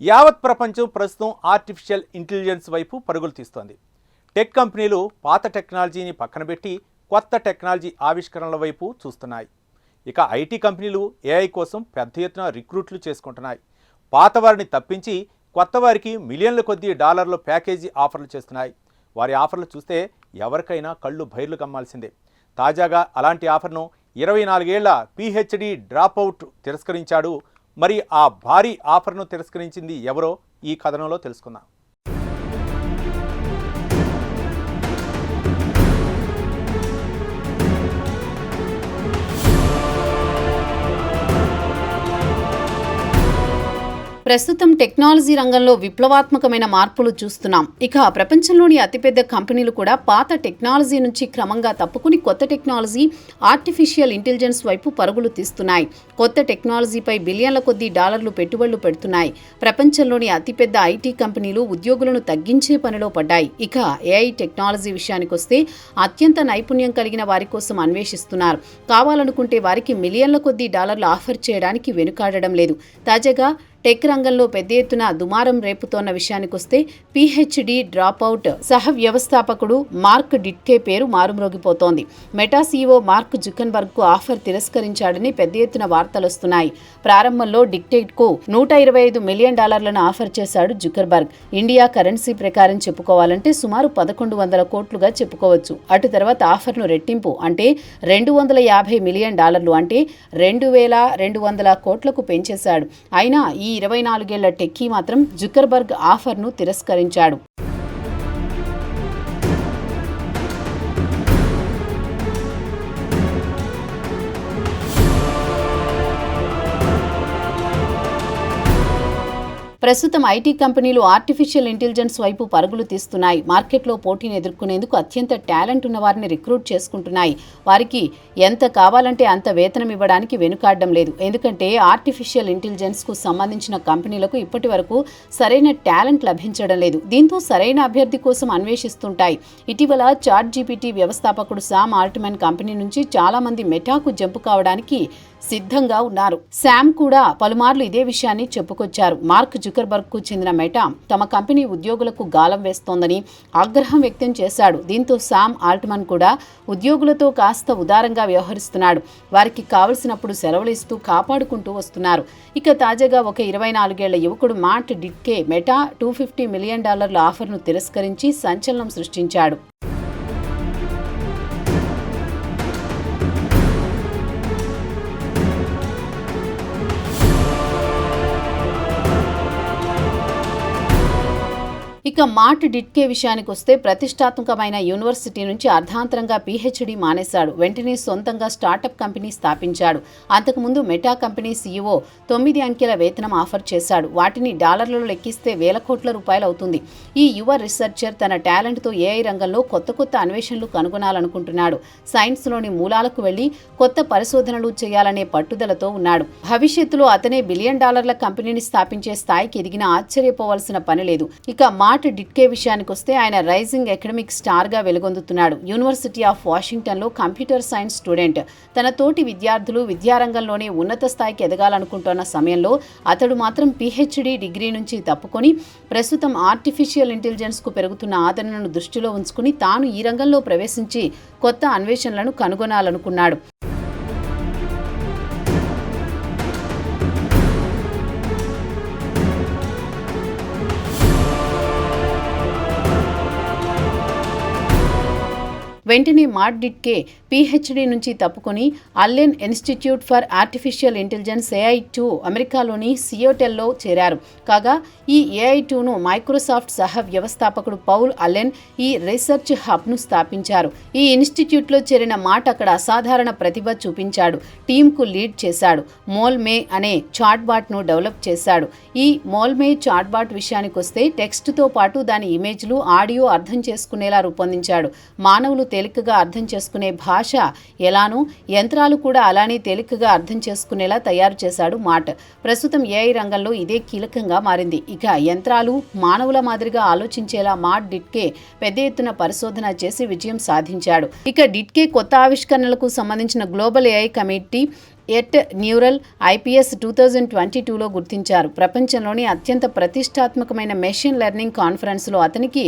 యావత్ ప్రపంచం ప్రస్తుతం ఆర్టిఫిషియల్ ఇంటెలిజెన్స్ వైపు పరుగులు తీస్తోంది. టెక్ కంపెనీలు పాత టెక్నాలజీని పక్కన పెట్టి కొత్త టెక్నాలజీ ఆవిష్కరణల వైపు చూస్తున్నాయి. ఇక ఐటీ కంపెనీలు ఏఐ కోసం పెద్ద ఎత్తున రిక్రూట్లు చేసుకుంటున్నాయి. పాత వారిని తప్పించి కొత్త వారికి మిలియన్ల కొద్దీ డాలర్ల ప్యాకేజీ ఆఫర్లు చేస్తున్నాయి. వారి ఆఫర్లు చూస్తే ఎవరికైనా కళ్ళు బైర్లు కమ్మాల్సిందే. తాజాగా అలాంటి ఆఫర్ను 24 ఏళ్ల పిహెచ్డి డ్రాప్అవుట్ తిరస్కరించాడు. మరి ఆ భారీ ఆఫర్ను తిరస్కరించింది ఎవరో ఈ కథనంలో తెలుసుకుందాం. ప్రస్తుతం టెక్నాలజీ రంగంలో విప్లవాత్మకమైన మార్పులు చూస్తున్నాం. ఇక ప్రపంచంలోని అతిపెద్ద కంపెనీలు కూడా పాత టెక్నాలజీ నుంచి క్రమంగా తప్పుకుని కొత్త టెక్నాలజీ, ఆర్టిఫిషియల్ ఇంటెలిజెన్స్ వైపు పరుగులు తీస్తున్నాయి. కొత్త టెక్నాలజీపై బిలియన్ల కొద్దీ డాలర్లు పెట్టుబడులు పెడుతున్నాయి. ప్రపంచంలోని అతిపెద్ద ఐటీ కంపెనీలు ఉద్యోగులను తగ్గించే పనిలో పడ్డాయి. ఇక ఏఐ టెక్నాలజీ విషయానికొస్తే అత్యంత నైపుణ్యం కలిగిన వారి కోసం అన్వేషిస్తున్నారు. కావాలనుకుంటే వారికి మిలియన్ల కొద్దీ డాలర్లు ఆఫర్ చేయడానికి వెనుకాడడం లేదు. తాజాగా టెక్ రంగంలో పెద్ద ఎత్తున దుమారం రేపుతోన్న విషయానికొస్తే పిహెచ్డి డ్రాప్అవుట్ సహ వ్యవస్థాపకుడు మార్క్ డిట్కే పేరు మారుమ్రోగిపోతోంది. మెటా సీఈఓ మార్క్ జుకర్బర్గ్ కు ఆఫర్ తిరస్కరించాడని పెద్ద ఎత్తున వార్తలొస్తున్నాయి. ప్రారంభంలో డిక్టేట్ కు $125 మిలియన్ ఆఫర్ చేశాడు జుకర్బర్గ్. ఇండియా కరెన్సీ ప్రకారం చెప్పుకోవాలంటే సుమారు 1100 కోట్లుగా చెప్పుకోవచ్చు. అటు తర్వాత ఆఫర్ను రెట్టింపు అంటే $250 మిలియన్ అంటే 2200 కోట్లకు పెంచేశాడు. అయినా ఈ 24 ఏళ్ల టెక్కీ మాత్రం జుకర్బర్గ్ ఆఫర్ను తిరస్కరించాడు. ప్రస్తుతం ఐటీ కంపెనీలు ఆర్టిఫిషియల్ ఇంటెలిజెన్స్ వైపు పరుగులు తీస్తున్నాయి. మార్కెట్లో పోటీని ఎదుర్కొనేందుకు అత్యంత టాలెంట్ ఉన్న వారిని రిక్రూట్ చేసుకుంటున్నాయి. వారికి ఎంత కావాలంటే అంత వేతనం ఇవ్వడానికి వెనుకాడడం లేదు. ఎందుకంటే ఆర్టిఫిషియల్ ఇంటెలిజెన్స్ కు సంబంధించిన కంపెనీలకు ఇప్పటి వరకు సరైన టాలెంట్ లభించడం లేదు. దీంతో సరైన అభ్యర్థి కోసం అన్వేషిస్తుంటాయి. ఇటీవల చాట్ జీపీటీ వ్యవస్థాపకుడు శామ్ ఆల్ట్మన్ కంపెనీ నుంచి చాలా మంది మెటాకు జంపు కావడానికి సిద్ధంగా ఉన్నారు. శామ్ కూడా పలుమార్లు ఇదే విషయాన్ని చెప్పుకొచ్చారు. మార్క్ జుకర్బర్గ్ కు చెందిన మెటా తమ కంపెనీ ఉద్యోగులకు గాలం వేస్తోందని ఆగ్రహం వ్యక్తం చేశాడు. దీంతో శామ్ ఆల్ట్మన్ కూడా ఉద్యోగులతో కాస్త ఉదారంగా వ్యవహరిస్తున్నాడు. వారికి కావలసినప్పుడు సెలవులు ఇస్తూ కాపాడుకుంటూ వస్తున్నారు. ఇక తాజాగా ఒక 24 ఏళ్ల యువకుడు మాట్ డిట్కే మెటా $250 మిలియన్ ఆఫర్ను తిరస్కరించి సంచలనం సృష్టించాడు. ఇక మాట్ డిట్కే విషయానికి వస్తే ప్రతిష్టాత్మకమైన యూనివర్సిటీ నుంచి అర్ధాంతరంగా పిహెచ్డి మానేశాడు. వెంటనే సొంతంగా స్టార్టప్ కంపెనీ స్థాపించాడు. అంతకుముందు మెటా కంపెనీ సీఈఓ 9 అంకెల వేతనం ఆఫర్ చేశాడు. వాటిని డాలర్లలో లెక్కిస్తే వేల కోట్ల రూపాయలు అవుతుంది. ఈ యువ రీసెర్చర్ తన టాలెంట్తో ఏఐ రంగంలో కొత్త అన్వేషణలు కనుగొనాలనుకుంటున్నాడు. సైన్స్లోని మూలాలకు వెళ్లి కొత్త పరిశోధనలు చేయాలనే పట్టుదలతో ఉన్నాడు. భవిష్యత్తులో అతనే $1 బిలియన్ కంపెనీని స్థాపించే స్థాయికి ఎదిగినా ఆశ్చర్యపోవాల్సిన పని లేదు. ఇక మాట్ డిట్కే విషయానికి వస్తే ఆయన రైజింగ్ ఎకడమిక్ స్టార్ గా వెలుగొందుతున్నాడు. యూనివర్సిటీ ఆఫ్ వాషింగ్టన్ లో కంప్యూటర్ సైన్స్ స్టూడెంట్. తన తోటి విద్యార్థులు విద్యారంగంలోనే ఉన్నత స్థాయికి ఎదగాలనుకుంటున్న సమయంలో అతడు మాత్రం పిహెచ్డి డిగ్రీ నుంచి తప్పుకొని ప్రస్తుతం ఆర్టిఫిషియల్ ఇంటెలిజెన్స్ కు పెరుగుతున్న ఆదరణను దృష్టిలో ఉంచుకుని తాను ఈ రంగంలో ప్రవేశించి కొత్త అన్వేషణలను కనుగొనాలనుకున్నాడు. వెంటనే మాట్ డిట్కే పిహెచ్డి నుంచి తప్పుకొని Allen Institute for Artificial Intelligence AI2 అమెరికాలోని సియోటెల్లో చేరారు. కాగా ఈ AI2ను మైక్రోసాఫ్ట్ సహ వ్యవస్థాపకుడు పౌల్ అల్లెన్ ఈ రీసెర్చ్ హబ్ను స్థాపించారు. ఈ ఇన్స్టిట్యూట్లో చేరిన మాట్ అక్కడ అసాధారణ ప్రతిభ చూపించాడు. టీంకు లీడ్ చేశాడు. మోల్మే అనే చాట్బాట్ను డెవలప్ చేశాడు. ఈ మోల్మే చాట్బాట్ విషయానికొస్తే టెక్స్ట్తో పాటు దాని ఇమేజ్లు, ఆడియో అర్థం చేసుకునేలా రూపొందించాడు. మానవులు తేలికగా అర్థం చేసుకునే భాష ఎలానో యంత్రాలు కూడా అలానే తేలికగా అర్థం చేసుకునేలా తయారు చేశాడు మాట్. ప్రస్తుతం ఏఐ రంగంలో ఇదే కీలకంగా మారింది. ఇక యంత్రాలు మానవుల మాదిరిగా ఆలోచించేలా మాట్ డిట్కే పెద్ద ఎత్తున పరిశోధన చేసి విజయం సాధించాడు. ఇక డిట్కే కొత్త ఆవిష్కరణలకు సంబంధించిన global AI committee at neural IPS 2022లో గుర్తించారు. ప్రపంచంలోని అత్యంత ప్రతిష్టాత్మకమైన మెషిన్ లెర్నింగ్ కాన్ఫరెన్స్లో అతనికి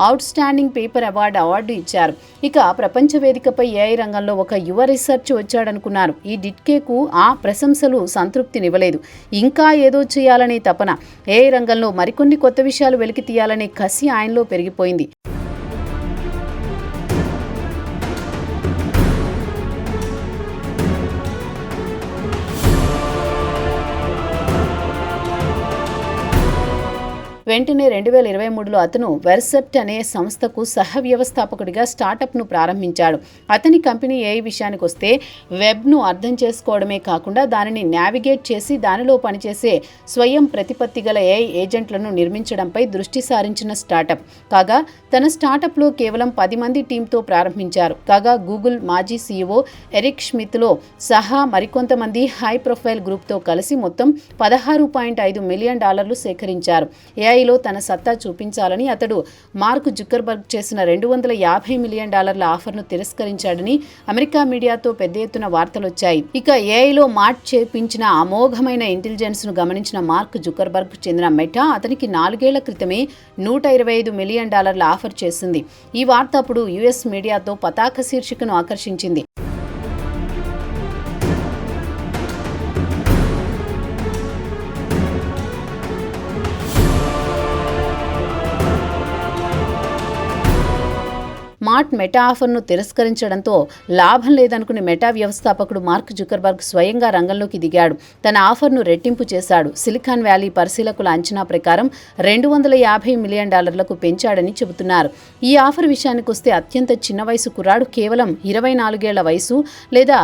అవుట్ స్టాండింగ్ పేపర్ అవార్డు ఇచ్చారు. ఇక ప్రపంచ వేదికపై AI రంగంలో ఒక యువ రీసెర్చ్ వచ్చాడనుకున్నారు. ఈ డిట్కేకు ఆ ప్రశంసలు సంతృప్తినివ్వలేదు. ఇంకా ఏదో చేయాలనే తపన, AI రంగంలో మరికొన్ని కొత్త విషయాలు వెలికి తీయాలనే కసి ఆయనలో పెరిగిపోయింది. వెంటనే 2023లో అతను వెర్సెప్ట్ అనే సంస్థకు సహ వ్యవస్థాపకుడిగా స్టార్టప్ను ప్రారంభించాడు. అతని కంపెనీ AI విషయానికి వస్తే వెబ్ను అర్థం చేసుకోవడమే కాకుండా దానిని నావిగేట్ చేసి దానిలో పనిచేసే స్వయం ప్రతిపత్తి గల AI ఏజెంట్లను నిర్మించడంపై దృష్టి సారించిన స్టార్టప్. కాగా తన స్టార్టప్లో కేవలం 10 మంది టీంతో ప్రారంభించారు. కాగా గూగుల్ మాజీ CEO ఎరిక్ షిమిత్తో సహా మరికొంతమంది హై ప్రొఫైల్ గ్రూప్తో కలిసి మొత్తం $16.5 మిలియన్ సేకరించారు. AIలో తన సత్తా చూపించాలని అతడు మార్క్ జుకర్బర్గ్ చేసిన $250 మిలియన్ ఆఫర్ను తిరస్కరించాడని అమెరికా మీడియాతో పెద్ద ఎత్తున వార్తలొచ్చాయి. ఇక AIలో మార్ట్ చేపించిన అమోఘమైన ఇంటెలిజెన్స్ను గమనించిన మార్క్ జుకర్బర్గ్ చెందిన మెటా అతనికి 4 ఏళ్ల క్రితమే $125 మిలియన్ ఆఫర్ చేసింది. ఈ వార్త అప్పుడు US మీడియాతో పతాక శీర్షికను ఆకర్షించింది. మార్ట్ మెటా ఆఫర్ను తిరస్కరించడంతో లాభం లేదనుకుని మెటా వ్యవస్థాపకుడు మార్క్ జుకర్బర్గ్ స్వయంగా రంగంలోకి దిగాడు. తన ఆఫర్ను రెట్టింపు చేశాడు. సిలికాన్ వ్యాలీ పరిశీలకుల అంచనా ప్రకారం $250 మిలియన్ పెంచాడని చెబుతున్నారు. ఈ ఆఫర్ విషయానికి వస్తే అత్యంత చిన్న వయసు కుర్రాడు కేవలం 24 ఏళ్ల వయసు లేదా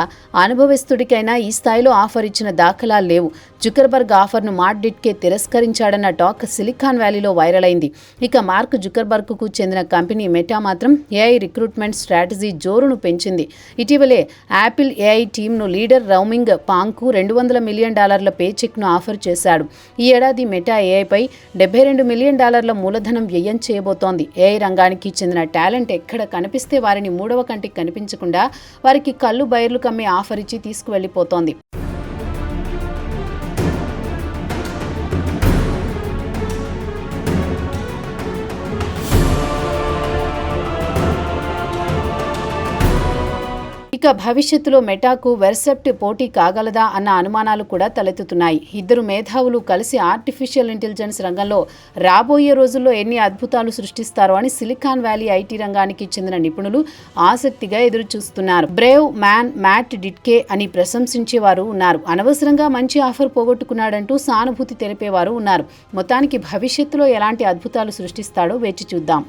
అనుభవస్తుడికైనా ఈ స్థాయిలో ఆఫర్ ఇచ్చిన దాఖలాలు లేవు. జుకర్బర్గ్ ఆఫర్ను మార్ట్ డిట్కే తిరస్కరించాడన్న టాక్ సిలికాన్ వ్యాలీలో వైరల్ అయింది. ఇక మార్క్ జుకర్బర్గ్కు చెందిన కంపెనీ మెటా మాత్రం AI రిక్రూట్మెంట్ స్ట్రాటజీ జోరును పెంచింది. ఇటీవలే యాపిల్ AI టీమ్ను లీడర్ రౌమింగ్ పాంగ్కు $200 మిలియన్ పే చెక్ను ఆఫర్ చేశాడు. ఈ ఏడాది మెటా AIపై $72 మిలియన్ మూలధనం వ్యయం చేయబోతోంది. AI రంగానికి చెందిన టాలెంట్ ఎక్కడ కనిపిస్తే వారిని మూడవ కంటికి కనిపించకుండా వారికి కళ్ళు బైర్లు కమ్మే ఆఫర్ ఇచ్చి తీసుకువెళ్లిపోతోంది. ఇక భవిష్యత్తులో మెటాకు వెర్సెప్ట్ పోటీ కాగలదా అన్న అనుమానాలు కూడా తలెత్తుతున్నాయి. ఇద్దరు మేధావులు కలిసి ఆర్టిఫిషియల్ ఇంటెలిజెన్స్ రంగంలో రాబోయే రోజుల్లో ఎన్ని అద్భుతాలు సృష్టిస్తారో అని సిలికాన్ వ్యాలీ IT రంగానికి చెందిన నిపుణులు ఆసక్తిగా ఎదురుచూస్తున్నారు. బ్రేవ్ మ్యాన్ మ్యాట్ డిట్కే అని ప్రశంసించేవారు ఉన్నారు. అనవసరంగా మంచి ఆఫర్ పోగొట్టుకున్నాడంటూ సానుభూతి తెలిపేవారు ఉన్నారు. మొత్తానికి భవిష్యత్తులో ఎలాంటి అద్భుతాలు సృష్టిస్తాడో వేచి చూద్దాం.